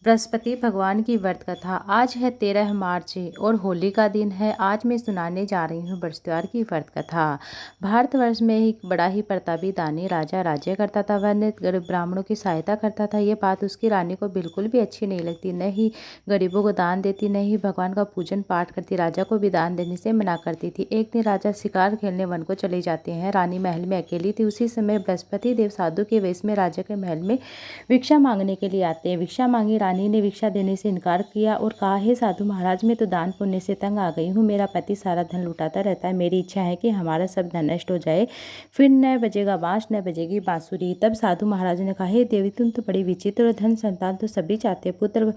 बृहस्पति भगवान की व्रत कथा। आज है 13 मार्च और होली का दिन है। आज मैं सुनाने जा रही हूँ बृहस्पतिवार की व्रत कथा। भारतवर्ष में एक बड़ा ही प्रतापी दानी राजा राज्य करता था। वह ने गरीब ब्राह्मणों की सहायता करता था। ये बात उसकी रानी को बिल्कुल भी अच्छी नहीं लगती। न ही गरीबों को दान देती, न ही भगवान का पूजन पाठ करती। राजा को भी दान देने से मना करती थी। एक दिन राजा शिकार खेलने वन को चले जाते हैं। रानी महल में अकेली थी। उसी समय बृहस्पति देव साधु के वेश में राजा के महल में भिक्षा मांगने के लिए आते हैं। भिक्षा मांगी। रानी ने भिक्षा देने से इनकार किया और कहा, हे साधु महाराज, मैं तो दान पुण्य से तंग आ गई हूँ। मेरा पति सारा धन लुटाता रहता है। मेरी इच्छा है कि हमारा सब धन नष्ट हो जाए, फिर न बजेगा बांस न बजेगी बांसुरी। तब साधु महाराज ने कहा, हे देवी, तुम तो बड़ी विचित्र हो। धन संतान तो सभी चाहते, पुत्र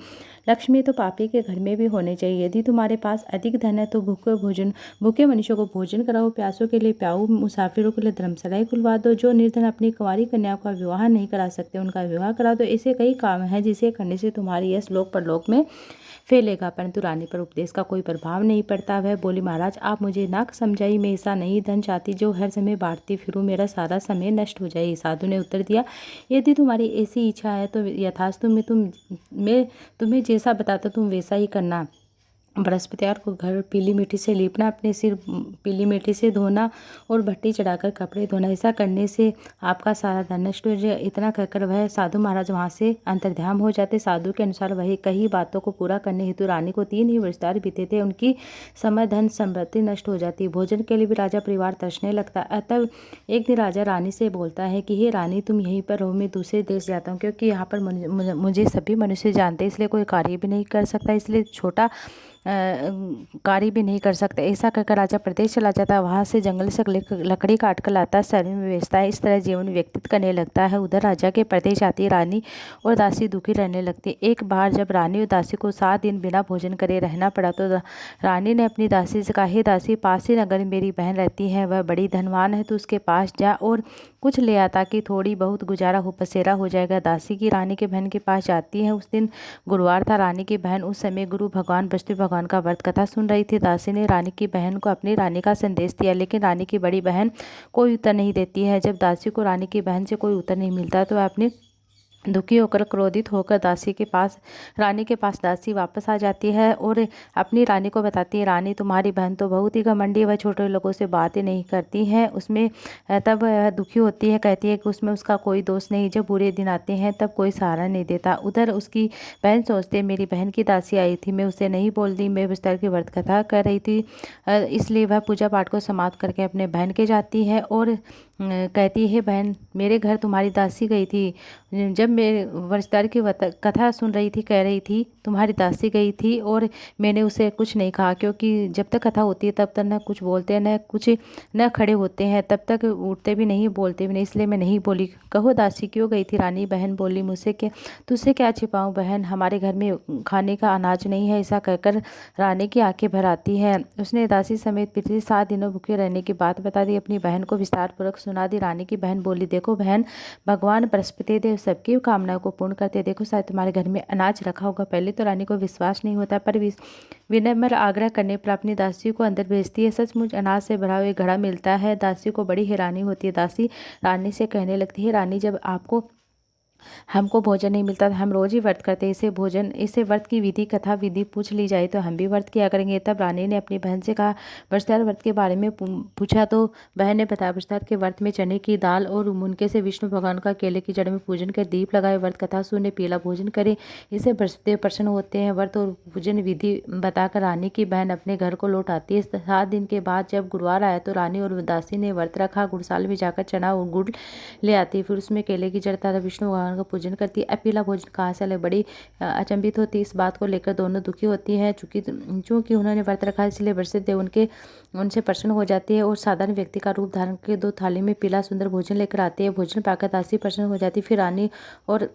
लक्ष्मी तो पापी के घर में भी होने चाहिए। यदि तुम्हारे पास अधिक धन है तो भूखे मनुष्यों को भोजन कराओ, प्यासों के लिए प्याऊ, मुसाफिरों के लिए धर्मशालाएं खुलवा दो। जो निर्धन अपनी कुंवारी कन्याओं का विवाह नहीं करा सकते, उनका विवाह करा दो। ऐसे कई काम हैं जिसे करने से तुम्हारी यश लोक परलोक में फैलेगा। परंतु रानी पर उपदेश का कोई प्रभाव नहीं पड़ता। वह बोली, महाराज, आप मुझे ना समझाइए। मैं ऐसा नहीं धन चाहती जो हर समय बांटती फिरूं, मेरा सारा समय नष्ट हो जाए। साधु ने उत्तर दिया, यदि तुम्हारी ऐसी इच्छा है तो यथास्तु मैं तुम्हें जैसा बताता तुम वैसा ही करना। बृहस्पतिवार को घर पीली मिट्टी से लीपना, अपने सिर पीली मिट्टी से धोना और भट्टी चढ़ाकर कपड़े धोना। ऐसा करने से आपका सारा धन नष्ट हो जाए। इतना कहकर वह साधु महाराज वहां से अंतर्ध्यान हो जाते। साधु के अनुसार वही कई बातों को पूरा करने हेतु रानी को 3 ही बृहस्पतिवार बीते थे। उनकी समय धन समृद्धि नष्ट हो जाती। भोजन के लिए भी राजा परिवार तरसने लगता। अतः एक दिन राजा रानी से बोलता है कि हे रानी, तुम यहीं पर रहो, मैं दूसरे देश जाता हूँ, क्योंकि यहाँ पर मुझे सभी मनुष्य जानते, इसलिए कोई कार्य भी नहीं कर सकता, इसलिए छोटा कार्य भी नहीं कर सकते। ऐसा कहकर राजा प्रदेश चला जाता है। वहाँ से जंगल से लकड़ी काट कर लाता है, शरीर में बेचता है। इस तरह जीवन व्यतीत करने लगता है। उधर राजा के प्रदेश आती रानी और दासी दुखी रहने लगती। एक बार जब रानी और दासी को 7 दिन बिना भोजन करे रहना पड़ा तो रानी ने अपनी दासी से कहा, हे दासी, पास ही नगर में मेरी बहन रहती है, वह बड़ी धनवान है, तो उसके पास जा और कुछ ले आ ताकि थोड़ी बहुत गुजारा हो, पसेरा हो जाएगा। दासी की रानी के बहन के पास जाती है। उस दिन गुरुवार था। रानी की बहन उस समय गुरु भगवान बृहस्पति भगवान का व्रत कथा सुन रही थी। दासी ने रानी की बहन को अपनी रानी का संदेश दिया, लेकिन रानी की बड़ी बहन कोई उत्तर नहीं देती है। जब दासी को रानी की बहन से कोई उत्तर नहीं मिलता तो वह अपने दुखी होकर क्रोधित होकर रानी के पास दासी वापस आ जाती है और अपनी रानी को बताती है, रानी, तुम्हारी बहन तो बहुत ही घमंडी, वह छोटे लोगों से बातें नहीं करती है। उसमें तब वह दुखी होती है, कहती है कि उसमें उसका कोई दोष नहीं। जब बुरे दिन आते हैं तब कोई सहारा नहीं देता। उधर उसकी बहन सोचती है, मेरी बहन की दासी आई थी, मैं उसे नहीं बोल दी, मैं बिस्तर की व्रत कथा कर रही थी, इसलिए वह पूजा पाठ को समाप्त करके अपने बहन के जाती है और कहती है, बहन, मेरे घर तुम्हारी दासी गई थी। जब मैं वर्षदार की कथा सुन रही थी, कह रही थी तुम्हारी दासी गई थी और मैंने उसे कुछ नहीं कहा, क्योंकि जब तक कथा होती है तब तक न कुछ बोलते हैं, न खड़े होते हैं, तब तक उठते भी नहीं, बोलते भी नहीं, इसलिए मैं नहीं बोली। कहो दासी, क्यों गई थी? रानी बहन बोली, मुझसे क्या, तुझसे क्या छिपाऊं बहन, हमारे घर में खाने का अनाज नहीं है। ऐसा कहकर रानी की आंखें भर आती है। उसने दासी समेत पिछले 7 दिनों भूखे रहने की बात बता दी, अपनी बहन को विस्तार पूर्वक सुना दी। रानी की बहन बोली, देखो बहन, भगवान बृहस्पति देव सबकी कामनाओं को पूर्ण करते। देखो, शायद तुम्हारे घर में अनाज रखा होगा। पहले तो रानी को विश्वास नहीं होता, पर विनम्र आग्रह करने पर अपनी दासी को अंदर भेजती है। सचमुच अनाज से भरा हुआ एक घड़ा मिलता है। दासी को बड़ी हैरानी होती है। दासी रानी से कहने लगती है, रानी, जब हमको भोजन नहीं मिलता, हम रोज ही व्रत करते, इसे व्रत की विधि कथा विधि पूछ ली जाए तो हम भी व्रत किया करेंगे। तब रानी ने अपनी बहन से कहा, बृहस्पतिवार व्रत के बारे में पूछा तो बहन ने बताया, बृहस्पतिवार के व्रत में चने की दाल और मुनके से विष्णु भगवान का केले की जड़ में पूजन कर दीप लगाए, व्रत कथा सुने, पीला भोजन करे, इससे बृहस्पति प्रसन्न होते हैं। व्रत और पूजन विधि बताकर रानी की बहन अपने घर को लौट आती है। 7 दिन के बाद जब गुरुवार आया तो रानी और दासी ने व्रत रखा। गुड़साल में जाकर चना और गुड़ ले आती है, फिर उसमें केले की जड़ तथा विष्णु भगवान का पूजन करती है। अकेला भोजन कहाँ से अलग, बड़ी अचंभित होती है। इस बात को लेकर दोनों दुखी होती हैं। चूंकि उन्होंने व्रत रखा, इसलिए बृहस्पति देव उनसे प्रसन्न हो जाती है और साधारण व्यक्ति का रूप धारण करके 2 थाली में पीला सुंदर भोजन लेकर आते हैं। भोजन पाकर दासी प्रसन्न हो जाती। फिर रानी और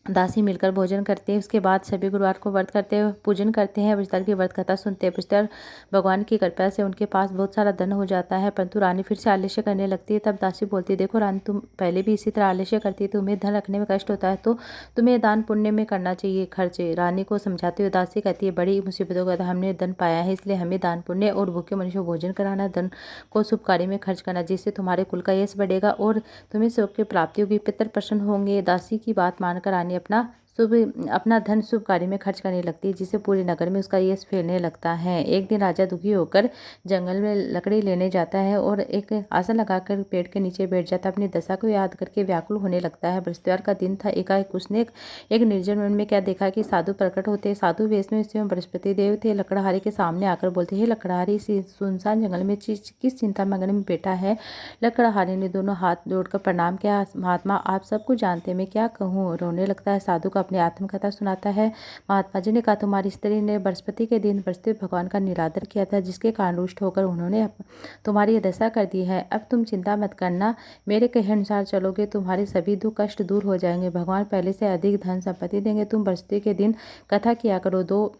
दासी मिलकर भोजन करते हैं। उसके बाद सभी गुरुवार को व्रत करते हैं, पूजन करते हैं, बृहस्पतिवार की व्रत कथा सुनते हैं। बृहस्पतिवार भगवान की कृपा से उनके पास बहुत सारा धन हो जाता है, परंतु रानी फिर से आलस्य करने लगती है। तब दासी बोलती है, देखो रानी, तुम पहले भी इसी तरह आलस्य करती है, तुम्हें धन रखने में कष्ट होता है तो तुम्हें दान पुण्य में करना चाहिए खर्च। रानी को समझाते हुए दासी कहती है, बड़ी मुसीबतों का हमने धन पाया है, इसलिए हमें दान पुण्य और भूखे मनुष्यों को भोजन कराना, धन को शुभ कार्य में खर्च करना, जिससे तुम्हारे कुल का यश बढ़ेगा और तुम्हें सुख की प्राप्ति होगी, पितर प्रसन्न होंगे। दासी की बात मानकर रानी अपना अपना धन शुभ कार्य में खर्च करने लगती है, जिससे पूरे नगर में उसका यश फैलने लगता है। एक दिन राजा दुखी होकर जंगल में लकड़ी लेने जाता है और एक आसन लगाकर पेड़ के नीचे बैठ जाता है। अपनी दशा को याद करके व्याकुल होने लगता है। बृहस्पतिवार का दिन था। एकाएक उसने एक निर्जन वन में क्या देखा कि साधु प्रकट होते। साधु वेश में स्वयं बृहस्पति देव थे। लकड़हारे के सामने आकर बोलते, हे लकड़हारी, इस सुनसान जंगल में किस चिंता मग्न में बैठा है। लकड़हारे ने दोनों हाथ जोड़कर प्रणाम किया। महात्मा, आप सब कुछ जानते, मैं क्या कहूँ। रोने लगता है। साधु को अपनी आत्मकथा सुनाता है। महात्मा जी ने कहा, तुम्हारी स्त्री ने बृहस्पति के दिन बृहस्पति भगवान का निरादर किया था, जिसके कारण रुष्ट होकर उन्होंने तुम्हारी यह दशा कर दी है। अब तुम चिंता मत करना, मेरे कहे अनुसार चलोगे, तुम्हारे सभी दुख कष्ट दूर हो जाएंगे। भगवान पहले से अधिक धन संपत्ति देंगे। तुम बृहस्पति के दिन कथा किया करो। 2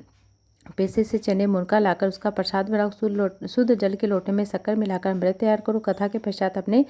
पैसे से चने मुनका लाकर उसका प्रसाद बनाओ। शुद्ध जल के लोटे में शक्कर मिलाकर अमृत तैयार करो। कथा के पश्चात अपने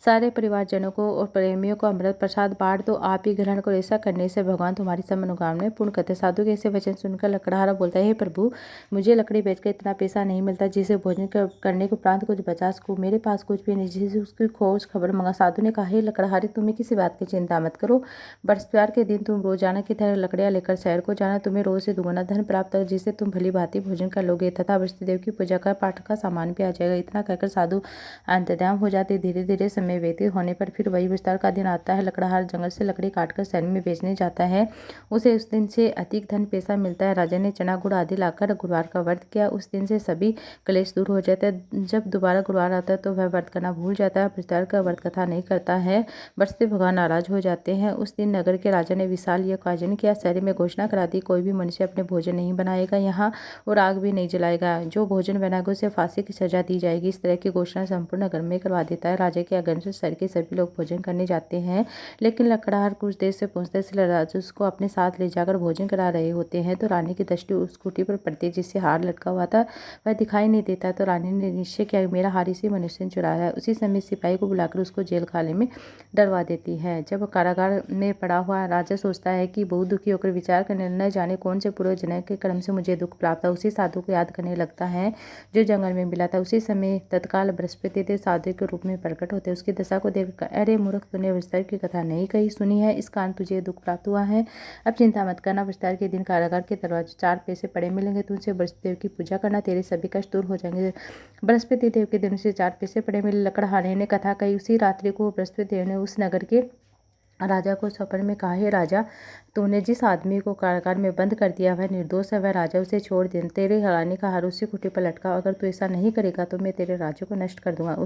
सारे परिवारजनों को और प्रेमियों को अमृत प्रसाद बांट दो। आप ही ग्रहण करो। ऐसा करने से भगवान तुम्हारी सब मनोकामनाएं पूर्ण करते। साधु के ऐसे वचन सुनकर लकड़हारा बोलता है, हे प्रभु, मुझे लकड़ी बेचकर इतना पैसा नहीं मिलता जिसे भोजन करने के उपरांत कुछ बचा सकूं। मेरे पास कुछ भी नहीं जिससे उसकी खोज खबर मंगा। साधु ने कहा, हे लकड़हारी, तुम्हें किसी बात की चिंता मत करो। बृहस्पतिवार के दिन तुम रोजाना की तरह लकड़ियां लेकर शहर को जाना। तुम्हें रोज से दुगुना धन प्राप्त होगा, जिससे तुम भली भांति भोजन कर लोगे तथा बृहस्पति देव की पूजा का पाठ का सामान भी आ जाएगा। इतना कहकर साधु अंतर्ध्यान हो जाते। धीरे धीरे समय व्यतीत होने पर फिर वही विस्तार का दिन आता है। लकड़हार जंगल से लकड़ी काटकर शहर में बेचने जाता है। उसे उस दिन से अधिक धन पैसा मिलता है। राजा ने चना गुड़ आदि लाकर गुरुवार का व्रत किया। उस दिन से सभी क्लेश दूर हो जाता है। जब दोबारा गुरुवार आता है तो वह व्रत करना भूल जाता है। बृहस्पतिवार का व्रत कथा नहीं करता है। बृहस्पति भगवान नाराज हो जाते हैं। उस दिन नगर के राजा ने विशाल यज्ञ आयोजन किया। शहर में घोषणा करा दी, कोई भी मनुष्य अपने भोजन नहीं बनाएगा यहाँ और आग भी नहीं जलाएगा। जो भोजन बनाएगा उसे फांसी की सजा दी जाएगी। इस तरह की घोषणा संपूर्ण नगर में करवा देता है। राजा के आगमन से शहर के सभी लोग भोजन करने जाते हैं, लेकिन लकड़हार कुछ देर से पहुंचते इसलिए राजा उसको अपने साथ ले जाकर भोजन करा रहे होते हैं। तो रानी की दृष्टि उस कुटी पर पड़ती है जिससे हार लटका हुआ था, वह दिखाई नहीं देता। तो रानी ने निश्चय किया, मेरा हार इसी मनुष्य ने चुराया है। उसी समय सिपाही को बुलाकर उसको जेल खाने में डरवा देती है। जब कारागार में पड़ा हुआ राजा सोचता है कि बहुत दुखी होकर विचार करने, न जाने कौन से पूर्व जन्म के कर्म से मुझे दुख प्राप्त था। उसी साधु को याद करने लगता है जो जंगल में मिला था। उसी समय तत्काल बृहस्पति देव साधु के रूप में प्रकट होते। उसकी दशा को देखकर, अरे मूर्ख, तूने बृहस्पति की कथा नहीं कही सुनी है, इस कारण तुझे दुख प्राप्त हुआ है। अब चिंता मत करना, बृहस्पति के दिन कारागार के दरवाजे 4 पैसे पड़े मिलेंगे। तुझसे बृहस्पति देव की पूजा करना, तेरे सभी कष्ट दूर हो जाएंगे। बृहस्पति देव के दिन से 4 पैसे पड़े मिले। लकड़हारे ने कथा कही। उसी रात्रि को बृहस्पति देव ने उस नगर के राजा को स्वप्न में कहा, हे राजा, तूने जिस आदमी को कारागार में बंद कर दिया वह निर्दोष है, वह राजा उसे छोड़ दे। तेरे रानी का हार उसी कुटी पर लटका, अगर तू ऐसा नहीं करेगा तो मैं तेरे राज्य को नष्ट कर दूंगा।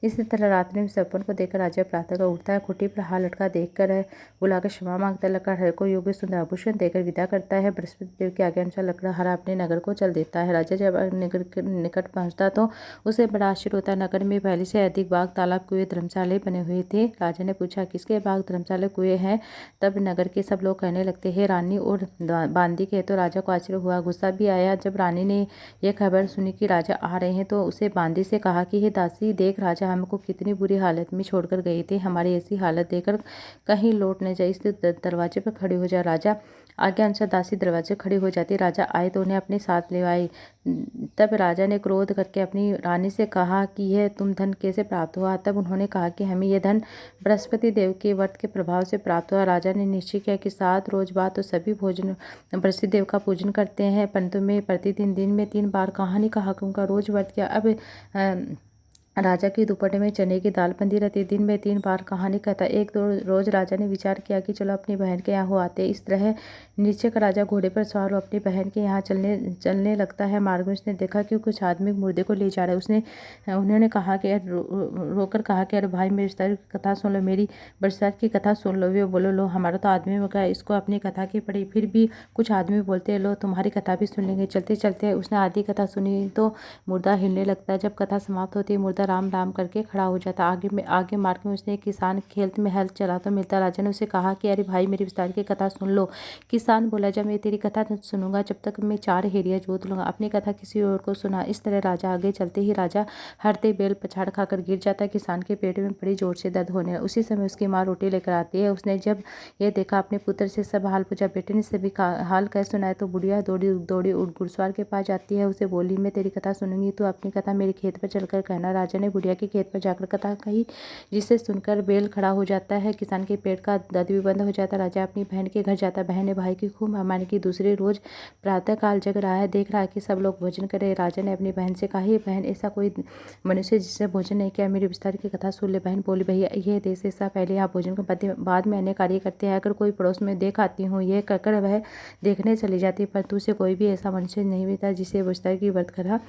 इसी तरह रात्रि में सपन को देखकर राजा प्रातः का उठता है। कुटी पर हार लटका देखकर बुलाकर क्षमा मांगता है। लकड़हारे को योग्य सुंदर आभूषण देकर विदा करता है। बृहस्पति देव के आज्ञा अनुसार लकड़हारा अपने नगर को चल देता है। राजा जब नगर के निकट पहुंचता तो उसे बड़ा आश्चर्य होता है। नगर में पहले से अधिक बाग, तालाब, कुएं, धर्मशाले बने हुए थे। राजा ने पूछा, किसके बाग, धर्मशाला, कुएं हैं? तब नगर के सब लोग कहने लगते हैं, रानी और बांदी के। तो राजा को आश्चर्य हुआ, गुस्सा भी आया। जब रानी ने यह खबर सुनी कि राजा आ रहे हैं तो उसे बांदी से कहा कि हे दासी, देख, राजा हमको कितनी बुरी हालत में छोड़कर गए थे। हमारी ऐसी हालत देखकर कहीं लौट न जाए, इसलिए दरवाजे पर खड़ी हो जा। राजा आज्ञा अनुसार दासी दरवाजे खड़ी हो जाती। राजा आए तो उन्हें अपने साथ ले आई। तब राजा ने क्रोध करके अपनी रानी से कहा कि यह तुम धन कैसे प्राप्त हुआ। तब उन्होंने कहा कि हमें यह धन बृहस्पति देव के व्रत के प्रभाव से प्राप्त हुआ। राजा ने निश्चय किया कि 7 रोज बाद तो सभी भोजन बृहस्पति देव का पूजन करते हैं, परंतु मैं प्रतिदिन दिन में 3 बार कहा नहीं कहा कि उनका रोज व्रत किया। अब राजा की दुपट्टे में चने की दाल बंधी रहती। दिन में 3 बार कहानी कहता। एक दो रोज राजा ने विचार किया कि चलो अपनी बहन के यहाँ हो आते। इस तरह निश्चय का राजा घोड़े पर सवार हो अपनी बहन के यहाँ चलने लगता है। मार्ग में उसने देखा कि कुछ आदमी मुर्दे को ले जा रहे। उन्होंने कहा कि रोकर कहा कि अरे भाई, मेरी बृहस्पति की कथा सुन लो, मेरी बृहस्पति की कथा सुन लो। वे बोलो, लो, हमारा तो आदमी हो गया, इसको अपनी कथा की पड़ी। फिर भी कुछ आदमी बोलते हैं, लो, तुम्हारी कथा भी सुन लेंगे। चलते चलते उसने आधी कथा सुनी तो मुर्दा हिलने लगता है। जब कथा समाप्त होती है मुर्दा राम राम करके खड़ा हो जाता। आगे मार्ग में उसने एक किसान खेत में हल चला तो मिलता। राजा ने उसे कहा कि अरे भाई, मेरी विस्तार की कथा सुन लो। किसान बोला, जब मैं तेरी कथा सुनूंगा जब तक मैं 4 हेरिया जोत लूंगा। अपनी कथा किसी और को सुना। इस तरह राजा आगे चलते ही राजा हरते बेल पछाड़ खाकर गिर जाता है। किसान के पेट में बड़ी जोर से दर्द होने लगा। उसी समय उसकी माँ रोटी लेकर आती है। उसने जब यह देखा अपने पुत्र से सब हाल पूछा। बेटे ने सभी हाल कह सुनाए तो बुढ़िया दौड़ी घुड़सवार के पास जाती है। उसे बोली, मैं तेरी कथा सुनूंगी, तो अपनी कथा मेरे खेत पर चलकर कहना। राजा राजा ने बुढ़िया के खेत पर जाकर कथा कही, जिसे सुनकर बैल खड़ा हो जाता है। किसान के पेट का दर्द भी बंद हो जाता है। राजा अपनी बहन के घर जाता है। बहन ने भाई की खूब मेहमानी की। दूसरे रोज प्रातः काल जग रहा है, देख रहा है कि सब लोग भोजन करे। राजा ने अपनी बहन से कहा, हे बहन, ऐसा कोई मनुष्य जिसने भोजन नहीं किया, मेरी विस्तार की कथा सुन ले। बहन बोली, भैया यह देश ऐसा, पहले यहाँ भोजन के बाद में अन्य कार्य करते हैं। अगर कोई पड़ोस में देख आती हूँ, यह कहकर वह देखने चली जाती, पर तू से कोई भी ऐसा मनुष्य नहीं मिलता जिसे विस्तार की व्रत कथा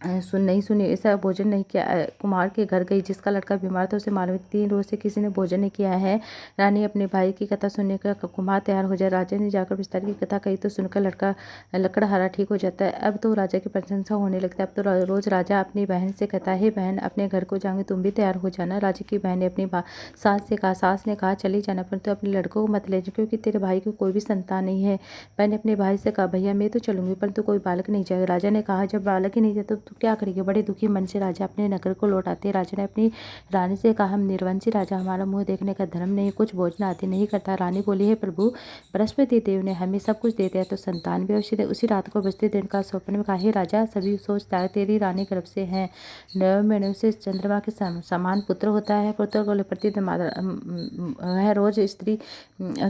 नहीं सुनी। ऐसा भोजन नहीं किया। कुमार के घर गई, जिसका लड़का बीमार था, उसे मालूम 3 रोज से किसी ने भोजन नहीं किया है। रानी अपने भाई की कथा सुनने का कुमार तैयार हो जाए। राजा ने जाकर विस्तार की कथा कही तो सुनकर लड़का लकड़हारा ठीक हो जाता है। अब तो राजा की प्रशंसा होने लगता है। अब तो रोज राजा अपनी बहन से कहता है, बहन, अपने घर को जाऊंगी, तुम भी तैयार हो जाना। राजा की बहन ने अपनी सास से कहा। सास ने कहा, चली जाना, परंतु अपने लड़कों को मत ले जा, क्योंकि तेरे भाई को कोई भी संतान नहीं है। बहन ने अपने भाई से कहा, भैया मैं तो चलूंगी, परंतु कोई बालक नहीं जाएगा। राजा ने कहा, जब बालक ही नहीं जाता तो क्या करेगी। बड़े दुखी मन से राजा अपने नगर को लौट आते। राजा ने अपनी रानी से कहा, हम निर्वंशी राजा, हमारा मुंह देखने का धर्म नहीं, कुछ भोजन आदि नहीं करता। रानी बोली, है प्रभु, बृहस्पति देव ने हमें सब कुछ दे दिया, तो संतान भी अवश्य दे। उसी रात को बृहस्पति देव का स्वप्न में कहा, हे राजा, सभी सोचता है तेरी रानी गर्भ से है, 9 महीनों से चंद्रमा के समान पुत्र होता है। पुत्र को प्रति वह रोज स्त्री,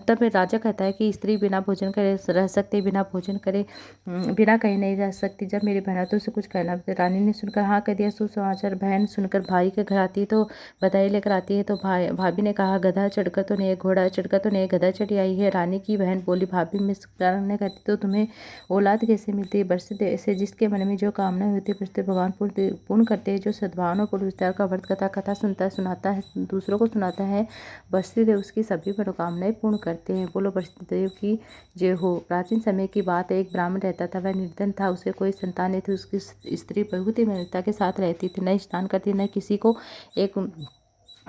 तब राजा कहता है कि स्त्री बिना भोजन करे रह सकती, बिना भोजन करे बिना कहीं नहीं रह सकती। जब मेरी बहन तो उसे कुछ कहना। रानी ने सुनकर हाँ कह दिया। सुसमाचार बहन सुनकर भाई के घर आती तो बधाई लेकर आती है। तो भाभी ने कहा, गधा चढ़कर तो नहीं, घोड़ा चढ़कर तो नहीं, गधा चढ़ी आई है। रानी की बहन बोली, भाभी मिस ने कहती तो तुम्हें औलाद कैसे मिलती है। बरसते ऐसे जिसके मन में जो कामना होती है बरसते भगवान पूर्ण करते हैं। जो सद्भावना पूर्ण विस्तार का व्रत कथा सुनता है, सुनाता है, दूसरों को सुनाता है, बरसते देव उसकी सभी मनोकामनाएं पूर्ण करते हैं। बोलो बरसते देव की जय हो। प्राचीन समय की बात है, एक ब्राह्मण रहता था। वह निर्धन था, उसे कोई संतान नहीं थी। उसकी स्त्री बहुत ही मेहनता के साथ रहती थी, न स्नान करती न किसी को एक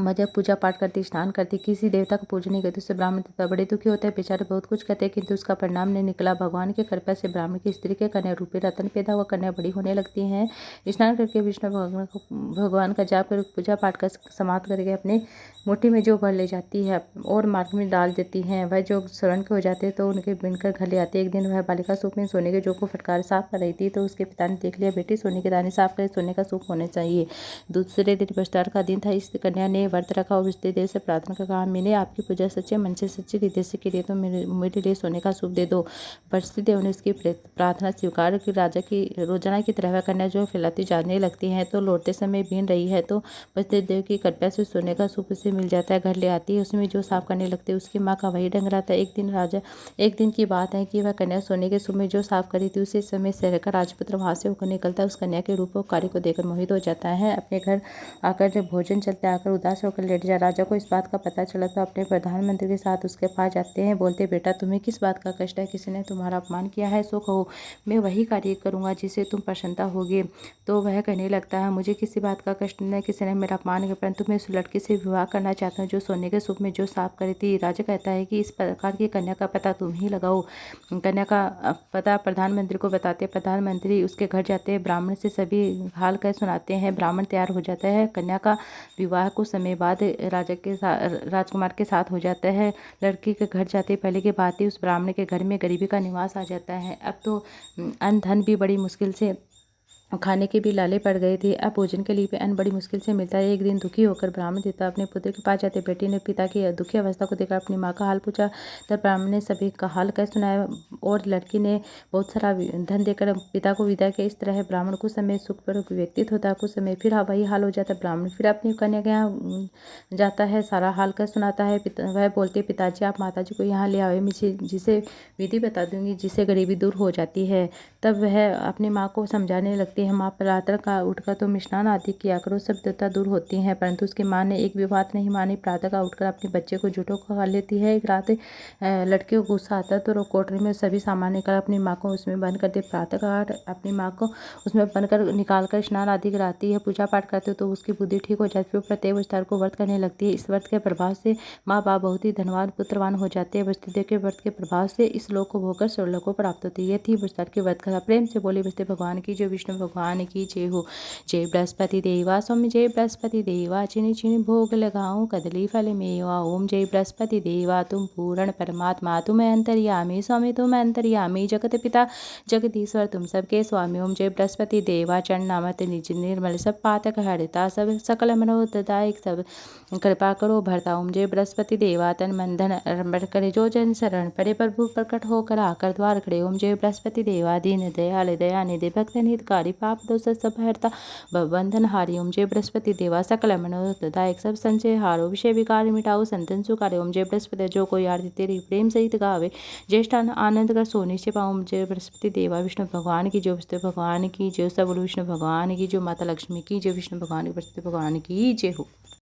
जब पूजा पाठ करती, स्नान करती, किसी देवता को पूजन नहीं करती। उससे ब्राह्मण देवता बड़े दुखी होते हैं, बेचारे बहुत कुछ कहते हैं, किंतु उसका परिणाम नहीं निकला। भगवान की कृपा से ब्राह्मण की स्त्री के कन्या रूपी रतन पैदा हुआ। कन्या बड़ी होने लगती हैं। स्नान करके विष्णु भगवान का जाप कर पूजा पाठ कर समाप्त करके अपने मुट्ठी में जो भर ले जाती है और मार्ग में डाल देती हैं। वह जो श्रवण के हो जाते हैं तो उनके बिनकर घर ले आते हैं। एक दिन वह बालिका सूप में सोने के जो को फटकार साफ कर रही थी, तो उसके पिता ने देख लिया, बेटी सोने के दाने साफ करे, सोने का सूप होने चाहिए। दूसरे दिन प्रस्तार का दिन था। इस कन्या ने व्रत रखा और विष्णु देव से प्रार्थना कर कहा, मैंने आपकी पूजा सच्चे मन से सच्ची हृदय से की, तो मेरे लिए सोने का सूप दे दो। विष्णु देव ने उसकी प्रार्थना स्वीकार की। राजा की रोजाना की तरह वह कन्या जो फैलाती जाने लगती है, तो लौटते समय बीन रही है तो विष्णु देव की कृपा से सोने का सूप उसे मिल जाता है। घर ले आती है, उसमें जो साफ करने लगते उसकी माँ का वही ढंग रहता है। एक दिन की बात है कि वह कन्या सोने के सूप में जो साफ करी थी, उसी समय शहर का राजपुत्र वहां से होकर निकलता है। उस कन्या के रूप और कार्य को देखकर मोहित हो जाता है। अपने घर आकर जब भोजन चलते आकर उदास होकर लेट जा। राजा को इस बात का पता चला तो अपने प्रधानमंत्री के साथ उसके पास जाते हैं। बोलते, बेटा तुम्हें किस बात का कष्ट है, किसी ने तुम्हारा अपमान किया है सो कहो, मैं वही कार्य करूंगा जिसे तुम प्रसन्नता होगी। तो वह कहने लगता है, मुझे किसी बात का कष्ट नहीं, किसी ने मेरा अपमान किया, परंतु मैं उस लड़की से विवाह करना चाहता हूँ जो सोने के सूप में जो साफ करी थी। राजा कहता है कि इस प्रकार की कन्या का पता तुम ही लगाओ। कन्या का पता प्रधानमंत्री को बताते। प्रधानमंत्री उसके घर जाते हैं, ब्राह्मण से सभी हाल कह सुनाते हैं। ब्राह्मण तैयार हो जाता है। कन्या का विवाह कुछ समय बाद राजा के राजकुमार के साथ हो जाता है। लड़की के घर जाते पहले के बात ही उस ब्राह्मण के घर में गरीबी का निवास आ जाता है। अब तो अन्न धन भी बड़ी मुश्किल से, खाने के भी लाले पड़ गए थे। अब भोजन के लिए भी अन्न बड़ी मुश्किल से मिलता है। एक दिन दुखी होकर ब्राह्मण देवता अपने पुत्र के पास जाते। बेटी ने पिता की दुखी अवस्था को देखकर अपनी माँ का हाल पूछा। तब ब्राह्मण ने सभी का हाल कह सुनाया और लड़की ने बहुत सारा धन देकर पिता को विदा किया। इस तरह ब्राह्मण कुछ समय सुख पर व्यतीत होता है, कुछ समय फिर वही हाल हो जाता है। ब्राह्मण फिर अपनी कन्या के यहाँ जाता है, सारा हाल कह सुनाता है। वह बोलते, पिताजी आप माता जी को यहाँ ले आए, मुझे जिसे विधि बता दूंगी जिससे गरीबी दूर हो जाती है। तब वह अपनी माँ को समझाने लगती है, माँ प्रातः का उठकर तुम स्नान आदि किया करो, सब देवता दूर होती हैं। परंतु उसकी माँ ने एक भी बात नहीं मानी। प्रातः का उठकर अपने बच्चे को जूठों को खा लेती है। एक रात लड़के को गुस्सा आता है तो कोठरी में सभी सामान निकाल अपनी माँ को उसमें बंद कर दे। प्रातः का अपनी माँ को उसमें बंद कर निकाल कर स्नान आदि कराती है, पूजा पाठ करते तो उसकी बुद्धि ठीक हो जाती है। प्रत्येक विस्तार को व्रत करने लगती है। इस व्रत के प्रभाव से माँ बाप बहुत ही धनवान पुत्रवान हो जाते हैं। वस्तुदेव के व्रत के प्रभाव से इस लोक को भोगकर स्वर्लोक को प्राप्त होती है। यह थी विस्तार की व्रत कथा। प्रेम से बोली वस्तु भगवान की जो विष्णु भगवान भगवान की जय हो। जय बृहस्पति देवा स्वामी जय बृहस्पति देवा, चिनि चिनि भोग लगाऊं कदली फल मेवा। ओम जय बृहस्पति देवा तुम पूर्ण परमात्मा तुम अंतर्यामी स्वामी तुम अंतर्यामी, जगत पिता जगदीश्वर तुम सबके स्वामी। ओम जय बृहस्पति देवा चरणामृत निज निर्मल सब पातक हरिता, सब सकल मनोदायक सब कृपा करो भरता। ओम जय बृहस्पति देवा तन मन धन अर्पण करे, जो जन शरण पड़े प्रभु प्रकट होकर आकर द्वार खड़े। ओम जय बृहस्पति देवा दीन दयाल दयानिधि भक्त हितकारी, पाप दोष सब हरता बंधन हारी। ओम जय बृहस्पति देवा सकल मनोदायक सब संशय हारो, विषय विकार मिटाओ संतन सुखारे। ओम जय बृहस्पति जो कोई आरती तेरी प्रेम सहित गावे, ज्येष्ठ आनंद कर सोनी से पाओ। ओम जय बृहस्पति देवा विष्णु भगवान की जो, विष्णु भगवान की जो, सब विष्णु भगवान की जो, माता लक्ष्मी की जो, विष्णु भगवान की बृहस्पति भगवान की जय हो।